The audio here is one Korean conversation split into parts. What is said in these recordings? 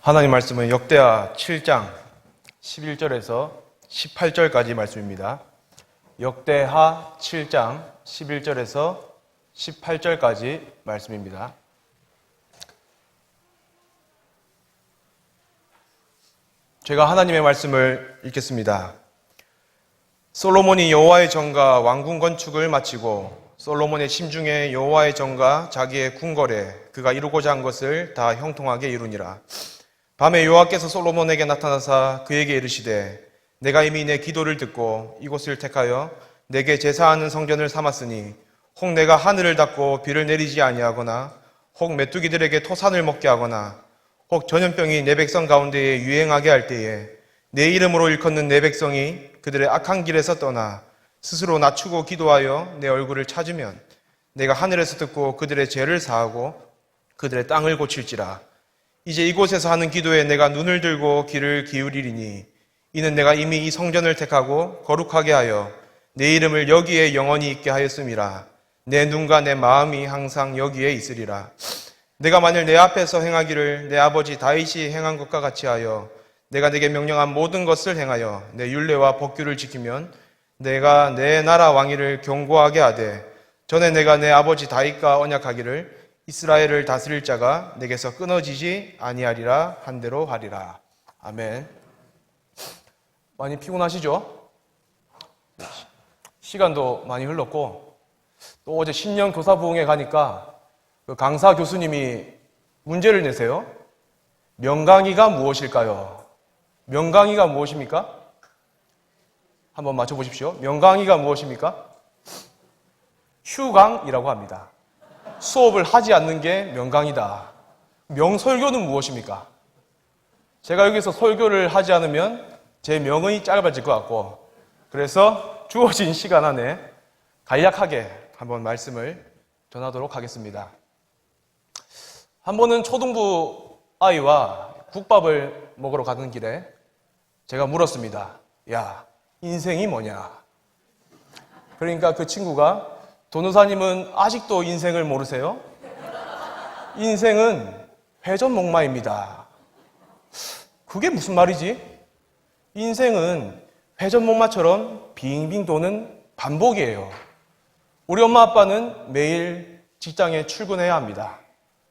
하나님 말씀은 역대하 7장 11절에서 18절까지 말씀입니다. 역대하 7장 11절에서 18절까지 말씀입니다. 제가 하나님의 말씀을 읽겠습니다. 솔로몬이 여호와의 전과 왕궁 건축을 마치고 솔로몬의 심중에 여호와의 전과 자기의 궁궐에 그가 이루고자 한 것을 다 형통하게 이루니라. 밤에 여호와께서 솔로몬에게 나타나사 그에게 이르시되 내가 이미 내 기도를 듣고 이곳을 택하여 내게 제사하는 성전을 삼았으니 혹 내가 하늘을 닫고 비를 내리지 아니하거나 혹 메뚜기들에게 토산을 먹게 하거나 혹 전염병이 내 백성 가운데에 유행하게 할 때에 내 이름으로 일컫는 내 백성이 그들의 악한 길에서 떠나 스스로 낮추고 기도하여 내 얼굴을 찾으면 내가 하늘에서 듣고 그들의 죄를 사하고 그들의 땅을 고칠지라. 이제 이곳에서 하는 기도에 내가 눈을 들고 귀를 기울이리니 이는 내가 이미 이 성전을 택하고 거룩하게 하여 내 이름을 여기에 영원히 있게 하였음이라. 내 눈과 내 마음이 항상 여기에 있으리라. 내가 만일 내 앞에서 행하기를 내 아버지 다윗이 행한 것과 같이 하여 내가 내게 명령한 모든 것을 행하여 내 율례와 법규를 지키면 내가 내 나라 왕위를 견고하게 하되 전에 내가 내 아버지 다윗과 언약하기를 이스라엘을 다스릴 자가 내게서 끊어지지 아니하리라 한 대로 하리라. 아멘. 많이 피곤하시죠? 시간도 많이 흘렀고 또 어제 신년 교사 부흥회 가니까 그 강사 교수님이 문제를 내세요. 명강의가 무엇일까요? 명강의가 무엇입니까? 한번 맞춰보십시오. 명강의가 무엇입니까? 휴강이라고 합니다. 수업을 하지 않는 게 명강이다. 명설교는 무엇입니까? 제가 여기서 설교를 하지 않으면 제 명이 짧아질 것 같고 그래서 주어진 시간 안에 간략하게 한번 말씀을 전하도록 하겠습니다. 한 번은 초등부 아이와 국밥을 먹으러 가는 길에 제가 물었습니다. 야, 인생이 뭐냐? 그러니까 그 친구가 도노사님은 아직도 인생을 모르세요? 인생은 회전목마입니다. 그게 무슨 말이지? 인생은 회전목마처럼 빙빙 도는 반복이에요. 우리 엄마 아빠는 매일 직장에 출근해야 합니다.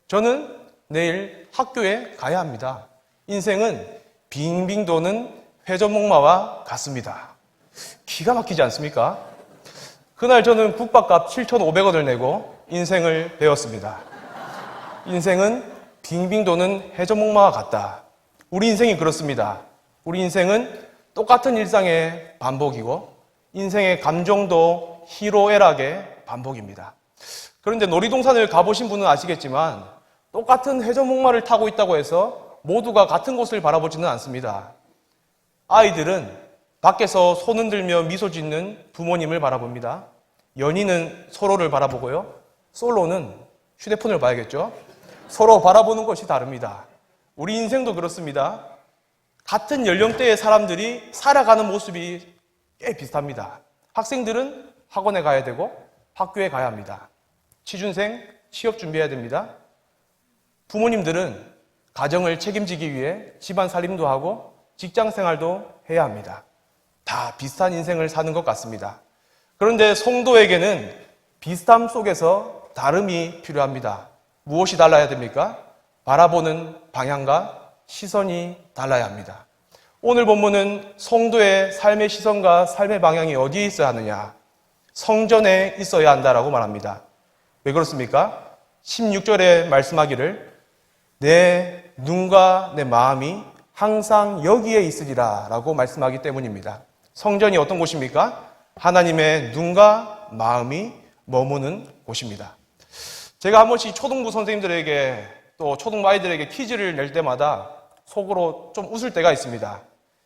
저는 내일 학교에 가야 합니다. 인생은 빙빙 도는 회전목마와 같습니다. 기가 막히지 않습니까? 그날 저는 국밥값 7,500원을 내고 인생을 배웠습니다. 인생은 빙빙 도는 회전목마와 같다. 우리 인생이 그렇습니다. 우리 인생은 똑같은 일상의 반복이고 인생의 감정도 희로애락의 반복입니다. 그런데 놀이동산을 가보신 분은 아시겠지만 똑같은 회전목마를 타고 있다고 해서 모두가 같은 곳을 바라보지는 않습니다. 아이들은 밖에서 손 흔들며 미소 짓는 부모님을 바라봅니다. 연인은 서로를 바라보고요. 솔로는 휴대폰을 봐야겠죠. 서로 바라보는 것이 다릅니다. 우리 인생도 그렇습니다. 같은 연령대의 사람들이 살아가는 모습이 꽤 비슷합니다. 학생들은 학원에 가야 되고 학교에 가야 합니다. 취준생 취업 준비해야 됩니다. 부모님들은 가정을 책임지기 위해 집안 살림도 하고 직장 생활도 해야 합니다. 다 비슷한 인생을 사는 것 같습니다. 그런데 성도에게는 비슷함 속에서 다름이 필요합니다. 무엇이 달라야 됩니까? 바라보는 방향과 시선이 달라야 합니다. 오늘 본문은 성도의 삶의 시선과 삶의 방향이 어디에 있어야 하느냐? 성전에 있어야 한다라고 말합니다. 왜 그렇습니까? 16절에 말씀하기를 내 눈과 내 마음이 항상 여기에 있으리라 라고 말씀하기 때문입니다. 성전이 어떤 곳입니까? 하나님의 눈과 마음이 머무는 곳입니다. 제가 한 번씩 초등부 선생님들에게 또 초등부 아이들에게 퀴즈를 낼 때마다 속으로 좀 웃을 때가 있습니다.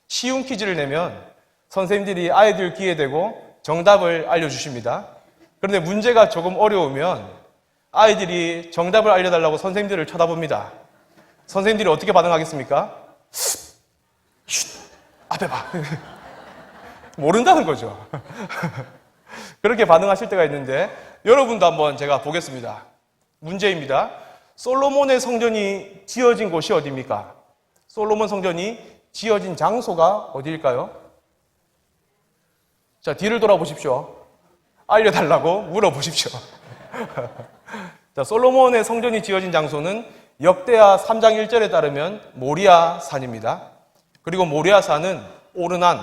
쉬운 퀴즈를 내면 선생님들이 아이들 귀에 대고 정답을 알려주십니다. 그런데 문제가 조금 어려우면 아이들이 정답을 알려달라고 선생님들을 쳐다봅니다. 선생님들이 어떻게 반응하겠습니까? 쉿! 앞에 봐. 모른다는 거죠. 그렇게 반응하실 때가 있는데 여러분도 한번 제가 보겠습니다. 문제입니다. 솔로몬의 성전이 지어진 곳이 어디입니까? 솔로몬 성전이 지어진 장소가 어디일까요? 자, 뒤를 돌아보십시오. 알려달라고 물어보십시오. 자, 솔로몬의 성전이 지어진 장소는 역대하 3장 1절에 따르면 모리아 산입니다. 그리고 모리아 산은 오르난,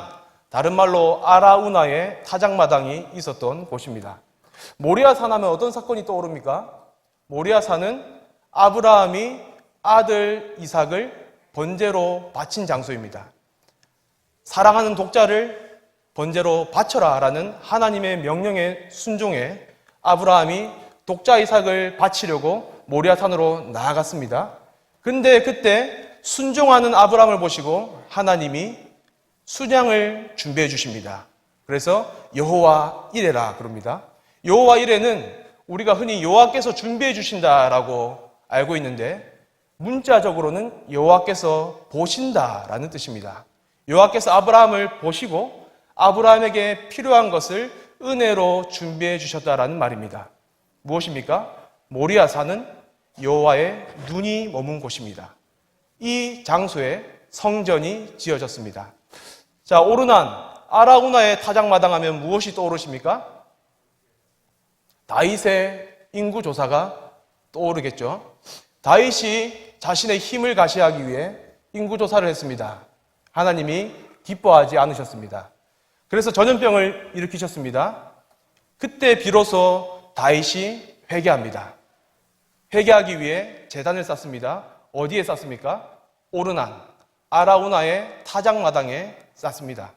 다른 말로 아라우나의 타작마당이 있었던 곳입니다. 모리아 산 하면 어떤 사건이 떠오릅니까? 모리아 산은 아브라함이 아들 이삭을 번제로 바친 장소입니다. 사랑하는 독자를 번제로 바쳐라 라는 하나님의 명령에 순종해 아브라함이 독자 이삭을 바치려고 모리아 산으로 나아갔습니다. 근데 그때 순종하는 아브라함을 보시고 하나님이 순양을 준비해 주십니다. 그래서 여호와 이레라 그럽니다. 여호와 이레는 우리가 흔히 여호와께서 준비해 주신다라고 알고 있는데 문자적으로는 여호와께서 보신다라는 뜻입니다. 여호와께서 아브라함을 보시고 아브라함에게 필요한 것을 은혜로 준비해 주셨다라는 말입니다. 무엇입니까? 모리아 산은 여호와의 눈이 머문 곳입니다. 이 장소에 성전이 지어졌습니다. 자, 오르난 아라우나의 타작마당 하면 무엇이 떠오르십니까? 다윗의 인구조사가 떠오르겠죠. 다윗이 자신의 힘을 가시하기 위해 인구조사를 했습니다. 하나님이 기뻐하지 않으셨습니다. 그래서 전염병을 일으키셨습니다. 그때 비로소 다윗이 회개합니다. 회개하기 위해 제단을 쌓습니다. 어디에 쌓습니까? 오르난 아라우나의 타작마당에 쌓습니다.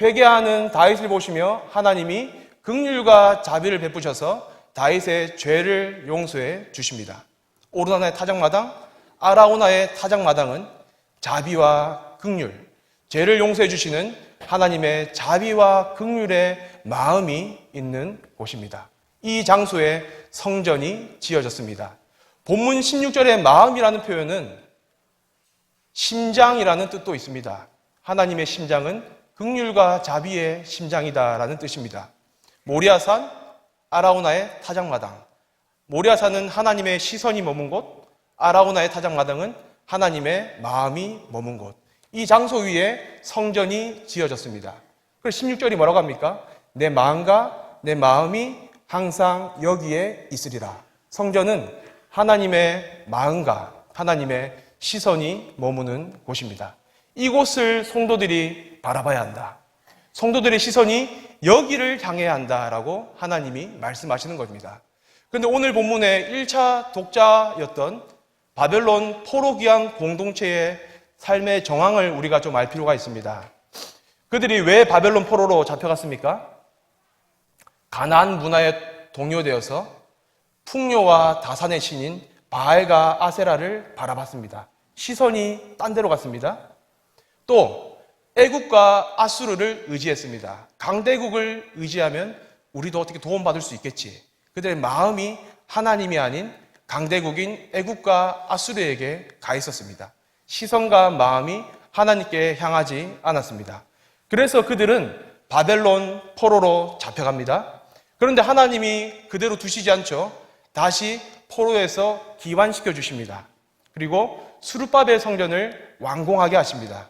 회개하는 다윗을 보시며 하나님이 긍휼과 자비를 베푸셔서 다윗의 죄를 용서해 주십니다. 오르난의 타작마당, 아라우나의 타작마당은 자비와 긍휼, 죄를 용서해 주시는 하나님의 자비와 긍휼의 마음이 있는 곳입니다. 이 장소에 성전이 지어졌습니다. 본문 16절의 마음이라는 표현은 심장이라는 뜻도 있습니다. 하나님의 심장은 긍휼과 자비의 심장이다라는 뜻입니다. 모리아산, 아라우나의 타작마당. 모리아산은 하나님의 시선이 머문 곳, 아라우나의 타작마당은 하나님의 마음이 머문 곳. 이 장소 위에 성전이 지어졌습니다. 그래서 16절이 뭐라고 합니까? 내 마음과 내 마음이 항상 여기에 있으리라. 성전은 하나님의 마음과 하나님의 시선이 머무는 곳입니다. 이곳을 성도들이 바라봐야 한다. 성도들의 시선이 여기를 향해야 한다라고 하나님이 말씀하시는 겁니다. 그런데 오늘 본문의 1차 독자였던 바벨론 포로기한 공동체의 삶의 정황을 우리가 좀 알 필요가 있습니다. 그들이 왜 바벨론 포로로 잡혀갔습니까? 가나안 문화에 동요되어서 풍요와 다산의 신인 바알과 아세라를 바라봤습니다. 시선이 딴 데로 갔습니다. 또 애국과 아수르를 의지했습니다. 강대국을 의지하면 우리도 어떻게 도움받을 수 있겠지. 그들의 마음이 하나님이 아닌 강대국인 애국과 아수르에게 가 있었습니다. 시선과 마음이 하나님께 향하지 않았습니다. 그래서 그들은 바벨론 포로로 잡혀갑니다. 그런데 하나님이 그대로 두시지 않죠. 다시 포로에서 기환시켜 주십니다. 그리고 스룹바벨 성전을 완공하게 하십니다.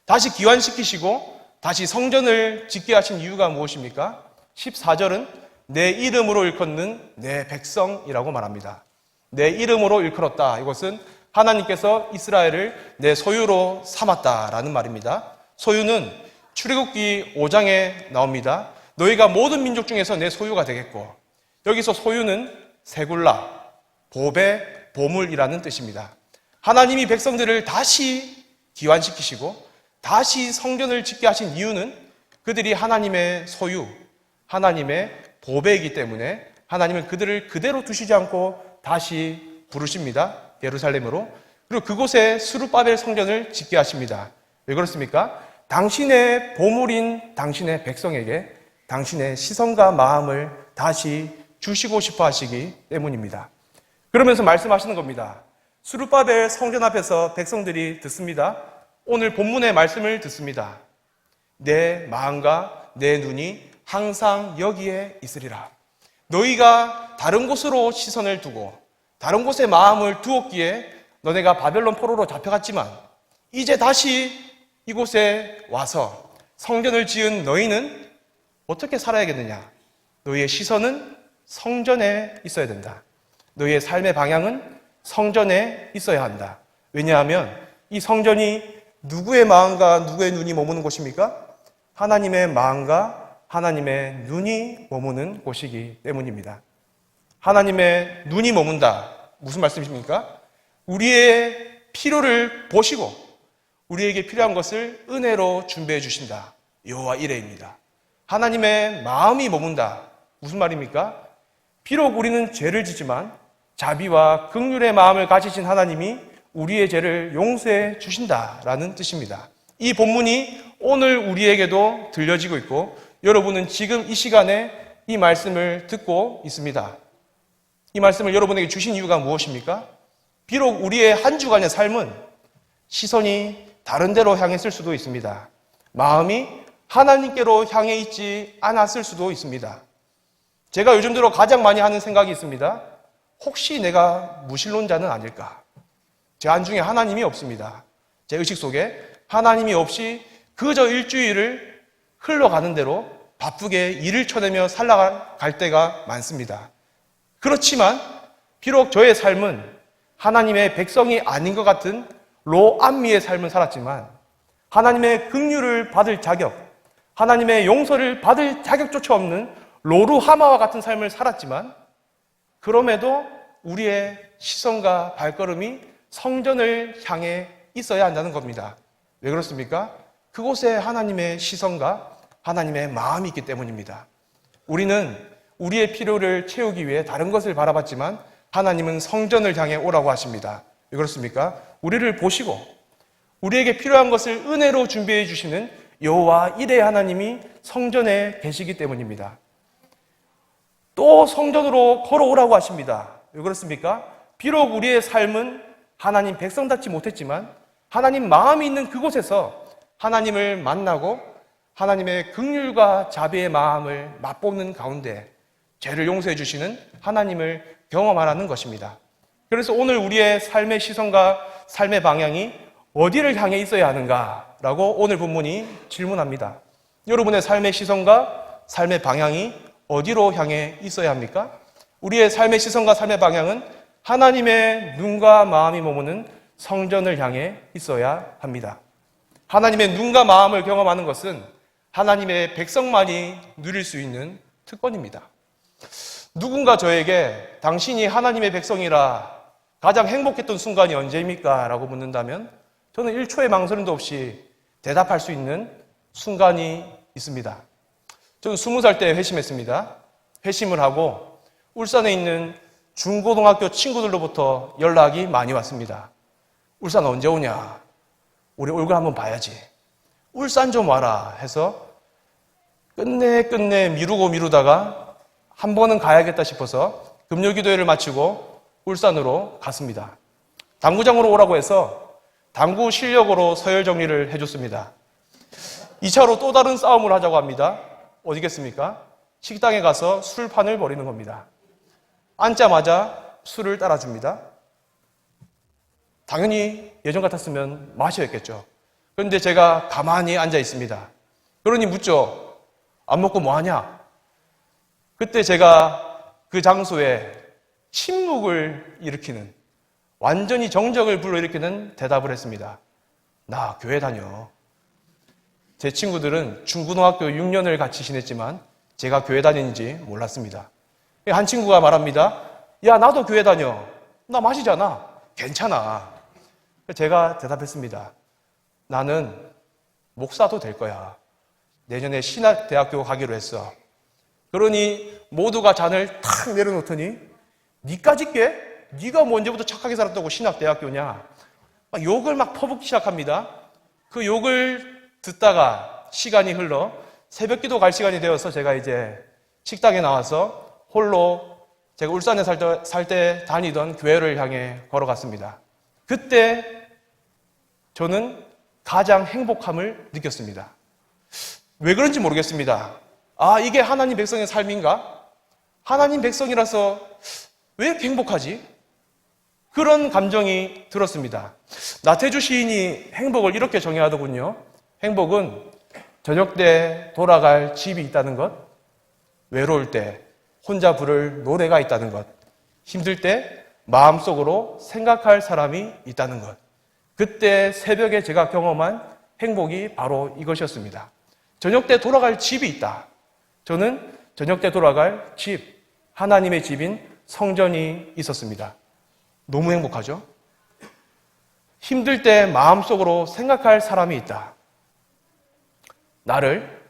다시 기환시키시고 다시 성전을 짓게 하신 이유가 무엇입니까? 14절은 내 이름으로 일컫는 내 백성이라고 말합니다. 내 이름으로 일컬었다. 이것은 하나님께서 이스라엘을 내 소유로 삼았다라는 말입니다. 소유는 출애굽기 5장에 나옵니다. 너희가 모든 민족 중에서 내 소유가 되겠고, 여기서 소유는 세굴라, 보배, 보물이라는 뜻입니다. 하나님이 백성들을 다시 기환시키시고 다시 성전을 짓게 하신 이유는 그들이 하나님의 소유, 하나님의 보배이기 때문에 하나님은 그들을 그대로 두시지 않고 다시 부르십니다. 예루살렘으로. 그리고 그곳에 스룹바벨 성전을 짓게 하십니다. 왜 그렇습니까? 당신의 보물인 당신의 백성에게 당신의 시선과 마음을 다시 주시고 싶어 하시기 때문입니다. 그러면서 말씀하시는 겁니다. 스룹바벨 성전 앞에서 백성들이 듣습니다. 오늘 본문의 말씀을 듣습니다. 내 마음과 내 눈이 항상 여기에 있으리라. 너희가 다른 곳으로 시선을 두고 다른 곳에 마음을 두었기에 너네가 바벨론 포로로 잡혀갔지만 이제 다시 이곳에 와서 성전을 지은 너희는 어떻게 살아야겠느냐? 너희의 시선은 성전에 있어야 된다. 너희의 삶의 방향은 성전에 있어야 한다. 왜냐하면 이 성전이 누구의 마음과 누구의 눈이 머무는 곳입니까? 하나님의 마음과 하나님의 눈이 머무는 곳이기 때문입니다. 하나님의 눈이 머문다. 무슨 말씀이십니까? 우리의 필요를 보시고 우리에게 필요한 것을 은혜로 준비해 주신다. 여호와 이레입니다. 하나님의 마음이 머문다. 무슨 말입니까? 비록 우리는 죄를 짓지만 자비와 긍휼의 마음을 가지신 하나님이 우리의 죄를 용서해 주신다라는 뜻입니다. 이 본문이 오늘 우리에게도 들려지고 있고 여러분은 지금 이 시간에 이 말씀을 듣고 있습니다. 이 말씀을 여러분에게 주신 이유가 무엇입니까? 비록 우리의 한 주간의 삶은 시선이 다른 데로 향했을 수도 있습니다. 마음이 하나님께로 향해 있지 않았을 수도 있습니다. 제가 요즘 들어 가장 많이 하는 생각이 있습니다. 혹시 내가 무신론자는 아닐까? 제 안중에 하나님이 없습니다. 제 의식 속에 하나님이 없이 그저 일주일을 흘러가는 대로 바쁘게 일을 쳐내며 살아갈 때가 많습니다. 그렇지만 비록 저의 삶은 하나님의 백성이 아닌 것 같은 로암미의 삶을 살았지만 하나님의 긍휼을 받을 자격, 하나님의 용서를 받을 자격조차 없는 로루하마와 같은 삶을 살았지만 그럼에도 우리의 시선과 발걸음이 성전을 향해 있어야 한다는 겁니다. 왜 그렇습니까? 그곳에 하나님의 시선과 하나님의 마음이 있기 때문입니다. 우리는 우리의 필요를 채우기 위해 다른 것을 바라봤지만 하나님은 성전을 향해 오라고 하십니다. 왜 그렇습니까? 우리를 보시고 우리에게 필요한 것을 은혜로 준비해 주시는 여호와 이레 하나님이 성전에 계시기 때문입니다. 또 성전으로 걸어오라고 하십니다. 왜 그렇습니까? 비록 우리의 삶은 하나님 백성답지 못했지만 하나님 마음이 있는 그곳에서 하나님을 만나고 하나님의 긍휼과 자비의 마음을 맛보는 가운데 죄를 용서해 주시는 하나님을 경험하라는 것입니다. 그래서 오늘 우리의 삶의 시선과 삶의 방향이 어디를 향해 있어야 하는가라고 오늘 본문이 질문합니다. 여러분의 삶의 시선과 삶의 방향이 어디로 향해 있어야 합니까? 우리의 삶의 시선과 삶의 방향은 하나님의 눈과 마음이 머무는 성전을 향해 있어야 합니다. 하나님의 눈과 마음을 경험하는 것은 하나님의 백성만이 누릴 수 있는 특권입니다. 누군가 저에게 당신이 하나님의 백성이라 가장 행복했던 순간이 언제입니까? 라고 묻는다면 저는 1초의 망설임도 없이 대답할 수 있는 순간이 있습니다. 저는 20살 때 회심했습니다. 회심을 하고 울산에 있는 중고등학교 친구들로부터 연락이 많이 왔습니다. 울산 언제 오냐? 우리 얼굴 한번 봐야지. 울산 좀 와라 해서 끝내 미루다가 한 번은 가야겠다 싶어서 금요기도회를 마치고 울산으로 갔습니다. 당구장으로 오라고 해서 당구 실력으로 서열 정리를 해줬습니다. 2차로 또 다른 싸움을 하자고 합니다. 어디겠습니까? 식당에 가서 술판을 벌이는 겁니다. 앉자마자 술을 따라줍니다. 당연히 예전 같았으면 마셔야겠죠. 그런데 제가 가만히 앉아 있습니다. 그러니 묻죠. 안 먹고 뭐 하냐? 그때 제가 그 장소에 침묵을 일으키는, 완전히 정적을 불러일으키는 대답을 했습니다. 나 교회 다녀. 제 친구들은 중고등학교 6년을 같이 지냈지만 제가 교회 다니는지 몰랐습니다. 한 친구가 말합니다. 야, 나도 교회 다녀. 나 마시잖아. 괜찮아. 제가 대답했습니다. 나는 목사도 될 거야. 내년에 신학대학교 가기로 했어. 그러니 모두가 잔을 탁 내려놓더니 니까짓 게? 네가 뭐 언제부터 착하게 살았다고 신학대학교냐? 막 욕을 막 퍼붓기 시작합니다. 그 욕을 듣다가 시간이 흘러 새벽기도 갈 시간이 되어서 제가 이제 식당에 나와서 홀로 제가 울산에 살 때 다니던 교회를 향해 걸어갔습니다. 그때 저는 가장 행복함을 느꼈습니다. 왜 그런지 모르겠습니다. 아, 이게 하나님 백성의 삶인가? 하나님 백성이라서 왜 이렇게 행복하지? 그런 감정이 들었습니다. 나태주 시인이 행복을 이렇게 정의하더군요. 행복은 저녁 때 돌아갈 집이 있다는 것, 외로울 때 혼자 부를 노래가 있다는 것, 힘들 때 마음속으로 생각할 사람이 있다는 것. 그때 새벽에 제가 경험한 행복이 바로 이것이었습니다. 저녁 때 돌아갈 집이 있다. 저는 저녁 때 돌아갈 집, 하나님의 집인 성전이 있었습니다. 너무 행복하죠? 힘들 때 마음속으로 생각할 사람이 있다. 나를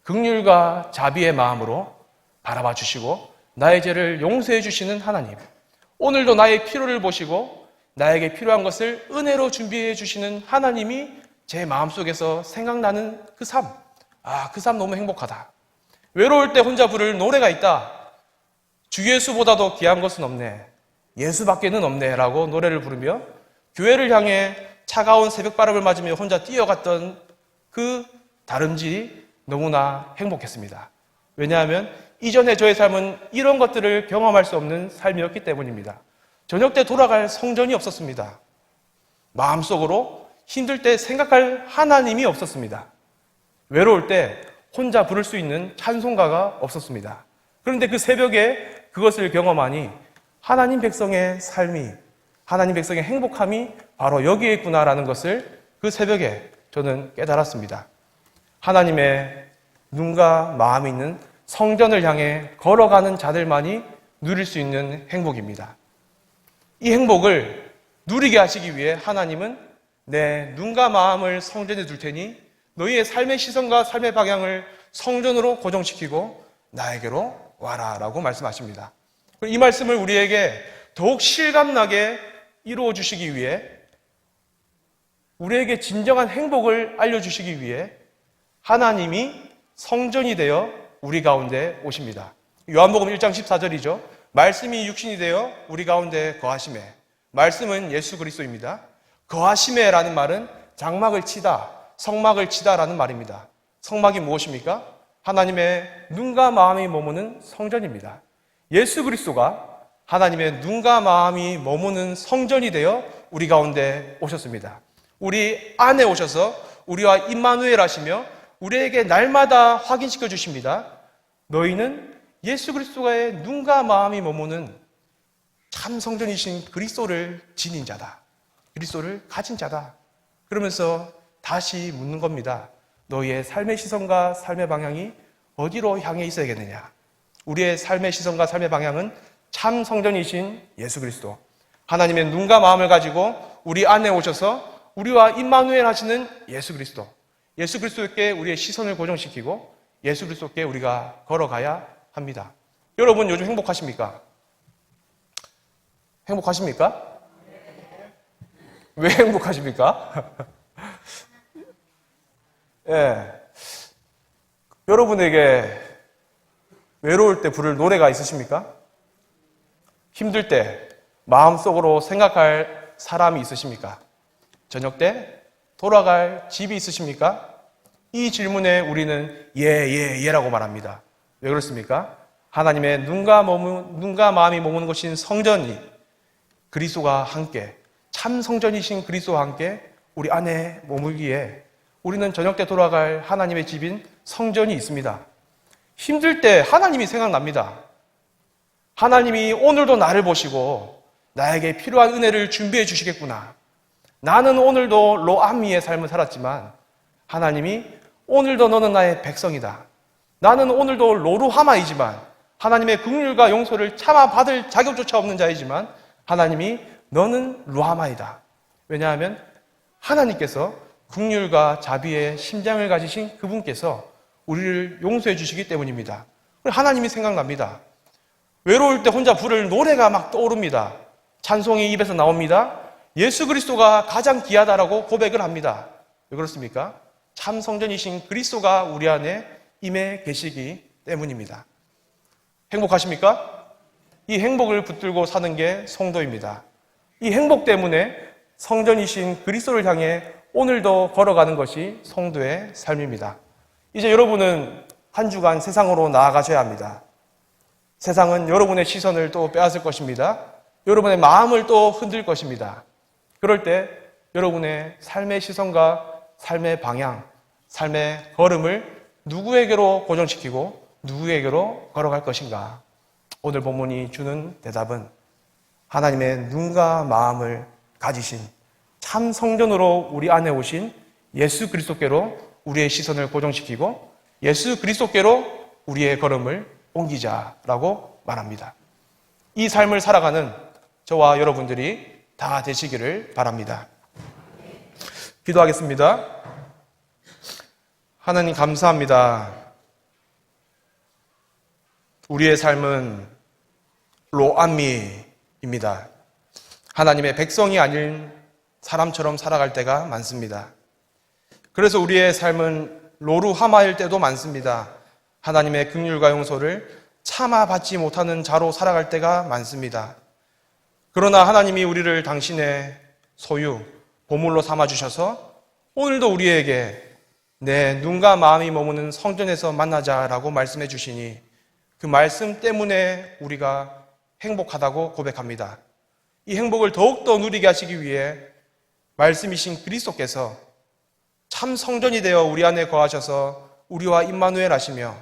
긍휼과 자비의 마음으로 바라봐 주시고 나의 죄를 용서해 주시는 하나님. 오늘도 나의 필요를 보시고 나에게 필요한 것을 은혜로 준비해 주시는 하나님이 제 마음속에서 생각나는 그 삶. 그 삶 너무 행복하다. 외로울 때 혼자 부를 노래가 있다. 주 예수보다도 귀한 것은 없네. 예수밖에는 없네. 라고 노래를 부르며 교회를 향해 차가운 새벽바람을 맞으며 혼자 뛰어갔던 그 다름질이 너무나 행복했습니다. 왜냐하면 이전에 저의 삶은 이런 것들을 경험할 수 없는 삶이었기 때문입니다. 저녁 때 돌아갈 성전이 없었습니다. 마음속으로 힘들 때 생각할 하나님이 없었습니다. 외로울 때 혼자 부를 수 있는 찬송가가 없었습니다. 그런데 그 새벽에 그것을 경험하니 하나님 백성의 삶이, 하나님 백성의 행복함이 바로 여기에 있구나라는 것을 그 새벽에 저는 깨달았습니다. 하나님의 눈과 마음이 있는 성전을 향해 걸어가는 자들만이 누릴 수 있는 행복입니다. 이 행복을 누리게 하시기 위해 하나님은 내 눈과 마음을 성전에 둘 테니 너희의 삶의 시선과 삶의 방향을 성전으로 고정시키고 나에게로 와라 라고 말씀하십니다. 이 말씀을 우리에게 더욱 실감나게 이루어 주시기 위해, 우리에게 진정한 행복을 알려주시기 위해 하나님이 성전이 되어 우리 가운데 오십니다. 요한복음 1장 14절이죠. 말씀이 육신이 되어 우리 가운데 거하시매. 말씀은 예수 그리스도입니다. 거하시매라는 말은 장막을 치다, 성막을 치다라는 말입니다. 성막이 무엇입니까? 하나님의 눈과 마음이 머무는 성전입니다. 예수 그리스도가 하나님의 눈과 마음이 머무는 성전이 되어 우리 가운데 오셨습니다. 우리 안에 오셔서 우리와 임마누엘 하시며 우리에게 날마다 확인시켜 주십니다. 너희는 예수 그리스도의 눈과 마음이 머무는 참 성전이신 그리스도를 지닌 자다. 그리스도를 가진 자다. 그러면서 다시 묻는 겁니다. 너희의 삶의 시선과 삶의 방향이 어디로 향해 있어야겠느냐? 우리의 삶의 시선과 삶의 방향은 참 성전이신 예수 그리스도, 하나님의 눈과 마음을 가지고 우리 안에 오셔서 우리와 임마누엘 하시는 예수 그리스도, 예수 그리스도께 우리의 시선을 고정시키고 예수 그리스도께 우리가 걸어가야 합니다. 여러분 요즘 행복하십니까? 행복하십니까? 왜 행복하십니까? 예. 여러분에게 외로울 때 부를 노래가 있으십니까? 힘들 때 마음속으로 생각할 사람이 있으십니까? 저녁 때 돌아갈 집이 있으십니까? 이 질문에 우리는 예라고 말합니다. 왜 그렇습니까? 하나님의 눈과 마음이 머무는 곳인 성전이 그리스도와 함께, 참 성전이신 그리스도와 함께 우리 안에 머물기에 우리는 저녁 때 돌아갈 하나님의 집인 성전이 있습니다. 힘들 때 하나님이 생각납니다. 하나님이 오늘도 나를 보시고 나에게 필요한 은혜를 준비해 주시겠구나. 나는 오늘도 로암미의 삶을 살았지만 하나님이 오늘도 너는 나의 백성이다. 나는 오늘도 로루하마이지만 하나님의 긍휼과 용서를 차마 받을 자격조차 없는 자이지만 하나님이 너는 루하마이다. 왜냐하면 하나님께서 긍휼과 자비의 심장을 가지신 그분께서 우리를 용서해 주시기 때문입니다. 하나님이 생각납니다. 외로울 때 혼자 부를 노래가 막 떠오릅니다. 찬송이 입에서 나옵니다. 예수 그리스도가 가장 귀하다라고 고백을 합니다. 왜 그렇습니까? 참 성전이신 그리스도가 우리 안에 임해 계시기 때문입니다. 행복하십니까? 이 행복을 붙들고 사는 게 성도입니다. 이 행복 때문에 성전이신 그리스도를 향해 오늘도 걸어가는 것이 성도의 삶입니다. 이제 여러분은 한 주간 세상으로 나아가셔야 합니다. 세상은 여러분의 시선을 또 빼앗을 것입니다. 여러분의 마음을 또 흔들 것입니다. 그럴 때 여러분의 삶의 시선과 삶의 방향, 삶의 걸음을 누구에게로 고정시키고 누구에게로 걸어갈 것인가? 오늘 본문이 주는 대답은 하나님의 눈과 마음을 가지신 참 성전으로 우리 안에 오신 예수 그리스도께로 우리의 시선을 고정시키고 예수 그리스도께로 우리의 걸음을 옮기자라고 말합니다. 이 삶을 살아가는 저와 여러분들이 다 되시기를 바랍니다. 기도하겠습니다. 하나님 감사합니다. 우리의 삶은 로암미입니다. 하나님의 백성이 아닌 사람처럼 살아갈 때가 많습니다. 그래서 우리의 삶은 로루하마일 때도 많습니다. 하나님의 긍휼과 용서를 참아받지 못하는 자로 살아갈 때가 많습니다. 그러나 하나님이 우리를 당신의 소유, 보물로 삼아주셔서 오늘도 우리에게 내 눈과 마음이 머무는 성전에서 만나자라고 말씀해 주시니 그 말씀 때문에 우리가 행복하다고 고백합니다. 이 행복을 더욱더 누리게 하시기 위해 말씀이신 그리스도께서 참 성전이 되어 우리 안에 거하셔서 우리와 임마누엘 하시며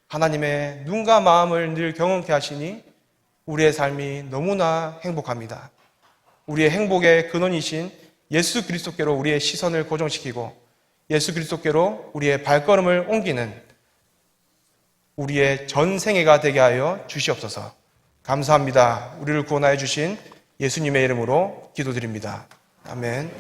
하나님의 눈과 마음을 늘 경험케 하시니 우리의 삶이 너무나 행복합니다. 우리의 행복의 근원이신 예수 그리스도께로 우리의 시선을 고정시키고 예수 그리스도께로 우리의 발걸음을 옮기는 우리의 전생애가 되게 하여 주시옵소서. 감사합니다. 우리를 구원하여 주신 예수님의 이름으로 기도드립니다. 아멘.